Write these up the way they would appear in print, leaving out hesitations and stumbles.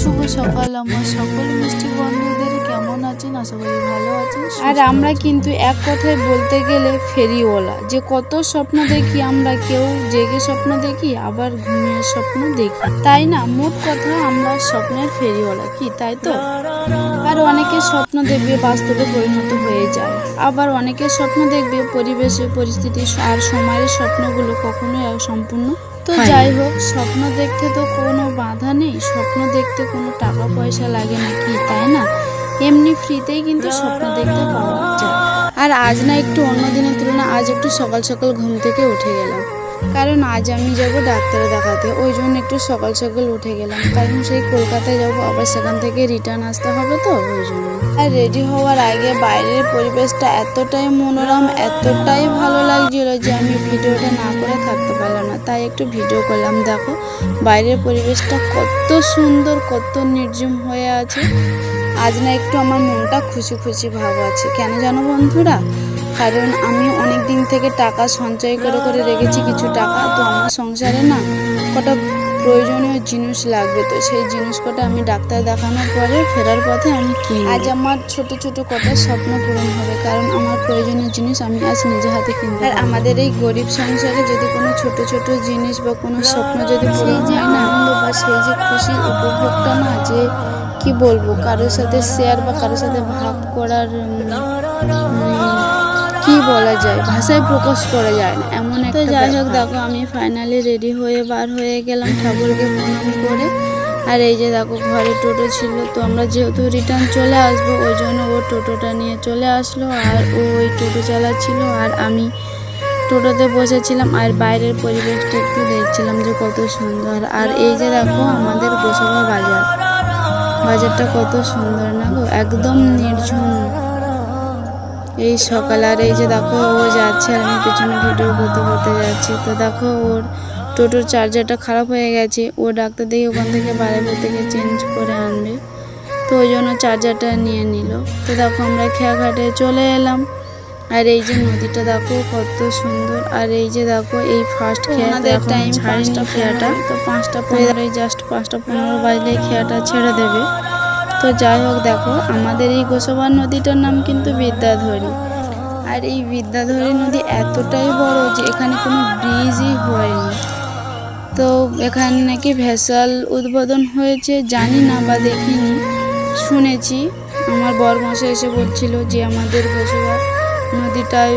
শুভ সকাল আমার সকল মিষ্টি বন্ধুদের। কেমন আছেন? আশা করি ভালো আছেন। আর আমরা কিন্তু এক কথায় বলতে গেলে ফেরিওয়ালা, যে কত স্বপ্ন দেখি আমরা, কেউ জেগে স্বপ্ন দেখি, আবার ঘুমিয়ে স্বপ্ন দেখি, তাই না? মোট কথা আমরা স্বপ্নের ফেরিওয়ালা, কি তাই তো? আর অনেকে স্বপ্ন দেখবে বাস্তবে পরিণত হয়ে যায়, আবার অনেকে স্বপ্ন দেখবে পরিবেশে, পরিস্থিতি আর সময়ের স্বপ্নগুলো কখনোই সম্পূর্ণ। তো যাই হোক, স্বপ্ন দেখতে তো কোনো বাধা নেই, স্বপ্ন দেখতে কোনো টাকা পয়সা লাগে না, কি তাই না? এমনি ফ্রিতেই কিন্তু স্বপ্ন দেখতে পাওয়া যায়। আর আজ না একটু অন্য দিনের তুলনায় আজ একটু সকাল সকাল ঘুম থেকে উঠে গেলাম, কারণ আজ আমি যাব ডাক্তারে দেখাতে, ওই জন্য একটু সকাল সকাল উঠে গেলাম, কারণ সেই কলকাতায় যাব, আবার সেখান থেকে রিটার্ন আসতে হবে, তো ওই জন্য। আর রেডি হওয়ার আগে বাইরের পরিবেশটা এতটাই মনোরম, এতটাই ভালো লাগছিল যে আমি ভিডিওটা না করে থাকতে পারলাম না, তাই একটু ভিডিও করলাম। দেখো বাইরের পরিবেশটা কত সুন্দর, কত নির্জম হয়ে আছে। আজ না একটু আমার মনটা খুশি খুশি ভাব আছে, কেন জানো বন্ধুরা? কারণ আমি অনেক দিন থেকে টাকা সঞ্চয় করে করে রেখেছি কিছু টাকা, তো আমার সংসারে না কটা প্রয়োজনীয় জিনিস লাগবে, তো সেই জিনিস কটা আমি ডাক্তার দেখানোর পরে ফেরার পথে আমি কিনি। আজ আমার ছোট ছোট কটা স্বপ্ন পূরণ হবে, কারণ আমার প্রয়োজনীয় জিনিস আমি আজ নিজে হাতে কিনবো। আর আমাদের এই গরিব সংসারে যদি কোনো ছোট ছোট জিনিস বা কোনো স্বপ্ন যদি পূরণ হয় না, আনন্দ বা সেই যে খুশির উপভোগটা না, যে কি বলবো, কারোর সাথে শেয়ার বা কারোর সাথে ভাগ করার কি বলা যায়, ভাষায় প্রকাশ করা যায় না, এমন একটা। যাই হোক, দেখো আমি ফাইনালি রেডি হয়ে বার হয়ে গেলাম ঠাকুরকে প্রণাম করে। আর এই যে দেখো ঘরে টোটো ছিল, তো আমরা যেহেতু রিটার্ন চলে আসবো, ওই জন্য ও টোটোটা নিয়ে চলে আসলো, আর ও ওই টোটো চালাচ্ছিল আর আমি টোটোতে বসেছিলাম, আর বাইরের পরিবেশটা একটু দেখছিলাম যে কত সুন্দর। আর এই যে দেখো আমাদের গোসাবা বাজারটা কত সুন্দর না গো, একদম নির্ঝুম এই সকাল। আর এই যে দেখো ও যাচ্ছে আর আমি পেছনে ভিডিও করতে করতে যাচ্ছি। তো দেখো ওর টোটোর চার্জারটা খারাপ হয়ে গেছে, ও ডাক্তার দেখে ওখান থেকে বারাইপুর থেকে চেঞ্জ করে আনবে, তো ওই জন্য চার্জারটা নিয়ে নিল। তো দেখো আমরা খেয়াঘাটে চলে এলাম। আর এই যে নদীটা দেখো কত সুন্দর। আর এই যে দেখো এই ফার্স্ট খেয়াটা টাইম 5টা খেয়াটা, তো 5টা 15 জাস্ট 5টা 15 বাজলে খেয়াটা ছেড়ে দেবে। তো যাই হোক, দেখো আমাদের এই গোসাবা নদীটার নাম কিন্তু বিদ্যাধরী। আর এই বিদ্যাধরী নদী এতটাই বড় যে এখানে কোনো ব্রিজই হয়নি। তো এখানে নাকি ভেসেল উদ্বোধন হয়েছে, জানি না বা দেখিনি, শুনেছি। আমার বরমশাই এসে বলছিল যে আমাদের গোসাবা নদীটায়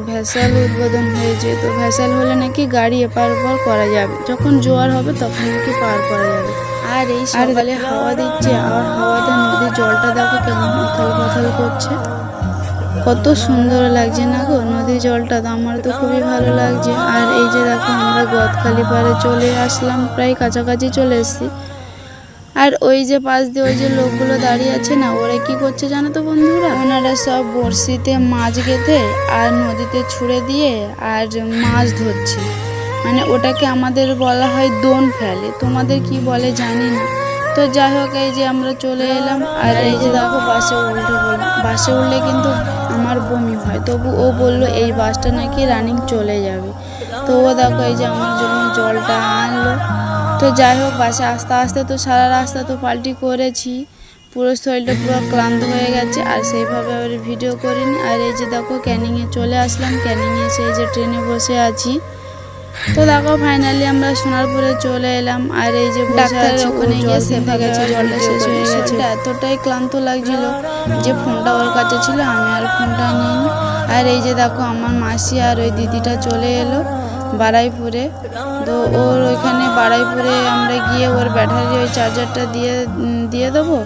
ভেসেল উদ্বোধন হয়েছে, তো ভেসেল হলে নাকি গাড়ি এপার ওপার করা যাবে, যখন জোয়ার হবে তখন নাকি পার করা যাবে। আর এই সকালে হাওয়া দিচ্ছে, আর হাওয়াতে নদীর জলটা দেখো কেমন উথাল পাথাল করছে, কত সুন্দর লাগছে না গো নদীর জলটা, তো আমার তো খুবই ভালো লাগছে। আর এই যে দেখো আমরা গদখালি পাড়ে চলে আসলাম, প্রায় কাছাকাছি চলে এসেছি। আর ওই যে পাশ দিয়ে ওই যে লোকগুলো দাঁড়িয়ে আছে না, ওরা কি করছে জানো তো বন্ধুরা? ওনারা সব বড়শিতে মাছ গেঁথে আর নদীতে ছুঁড়ে দিয়ে আর মাছ ধরছে, মানে ওটাকে আমাদের বলা হয় দোন ফেলে, তোমাদের কি বলে জানি না। তো যাই হোক, এই যে আমরা চলে এলাম। আর এই যে দেখো বাসে উল্টে পড়লাম, বাসে উঠলে কিন্তু আমার বমি হয়, তবু ও বললো এই বাসটা নাকি রানিং চলে যাবে, তো ও দেখো এই যে আমার জন্য জলটা আনলো। তো যাই হোক, বাসে আস্তে আস্তে তো সারা রাস্তা তো পাল্টি করেছি, পুরো শরীরটা পুরো ক্লান্ত হয়ে গেছে, আর সেইভাবে আর ভিডিও করিনি। আর এই যে দেখো ক্যানিংয়ে চলে আসলাম, ক্যানিংয়ে এসে এই যে ট্রেনে বসে আছি। তো দেখো ফাইনালি আমরা সোনারপুরে চলে এলাম। আর এই যে ডাক্তারের ওখানে গিয়ে সেভা গেছে, জলটা শেষ হয়ে গেছে, এতটাই ক্লান্ত লাগছিল যে ফোনটা ওর কাছে ছিল, আমি আর ফোনটা নিইনি। আর এই যে দেখো আমার মাসি আর ওই দিদিটা চলে এলো বারাইপুরে, তো ওর ওইখানে বারাইপুরে আমরা গিয়ে ওর ব্যাটারি ওই চার্জারটা দিয়ে দেবো।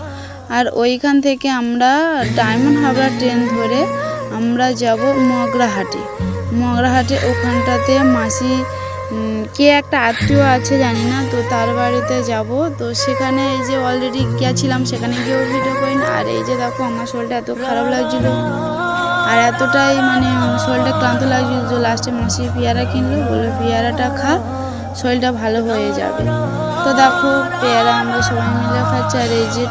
আর ওইখান থেকে আমরা ডায়মন্ড হারবার ট্রেন ধরে আমরা যাব মগরাহাটে। ওখানটাতে মাসি কে একটা আত্মীয় আছে জানি না, তো তার বাড়িতে যাব। তো সেখানে এই যে অলরেডি গিয়েছিলাম, সেখানে গিয়েও ভিডিও করি না। আর এই যে দেখো আমার শরীরটা এত খারাপ লাগছিল, আর এতটাই মানে শরীরটা ক্লান্ত লাগছিল যে লাস্টে মাসি পেয়ারা কিনলো, বললো পেয়ারাটা খা, শরীরটা ভালো হয়ে যাবে। তো দেখো পেয়ারা আমরা সবাই মিলে খাচ্ছি। আর এই যে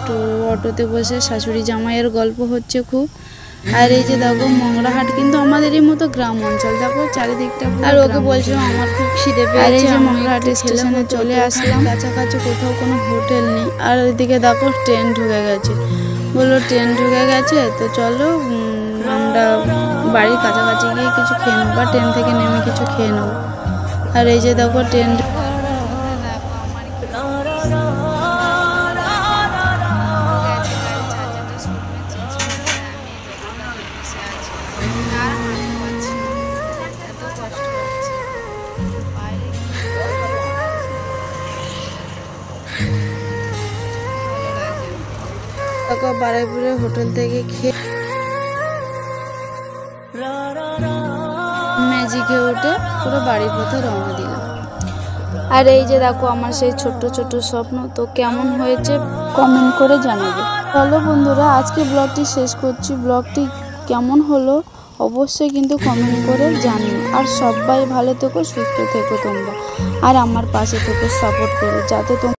অটোতে বসে শাশুড়ি জামাইয়ের গল্প হচ্ছে খুব। আর এই যে দেখো মংরাহাট কিন্তু আমাদেরই মতো গ্রাম অঞ্চল, দেখো চারিদিকটা। আর ওকে বলছিলাম আমার খুব খিদে পেয়েছে। আর এই যে মংরাহাট স্টেশনে চলে আসলাম, কাছাকাছি কোথাও কোনো হোটেল নেই। আর ওইদিকে দেখো ট্রেন ঢুকে গেছে, বললো ট্রেন ঢুকে গেছে তো চলো আমরা বাড়ির কাছাকাছি গিয়ে কিছু খেয়ে নেবো বা ট্রেন থেকে নেমে কিছু খেয়ে নেবো। আর এই যে দেখো ট্রেন বারুইপুরের হোটেল থেকে খেয়ে ম্যাজিকে উঠে পুরো বাড়ির পথে রওনা দিলাম। আর এই যে দেখো আমার সেই ছোট্ট ছোট্ট স্বপ্ন, তো কেমন হয়েছে কমেন্ট করে জানাবে। চলো বন্ধুরা আজকে ব্লগটি শেষ করছি। ব্লগটি কেমন হলো অবশ্যই কিন্তু কমেন্ট করে জানিও। আর সবাই ভালো থেকো, সুস্থ থেকো তোমরা, আর আমার পাশে থেকো, সাপোর্ট করো যাতে তোমরা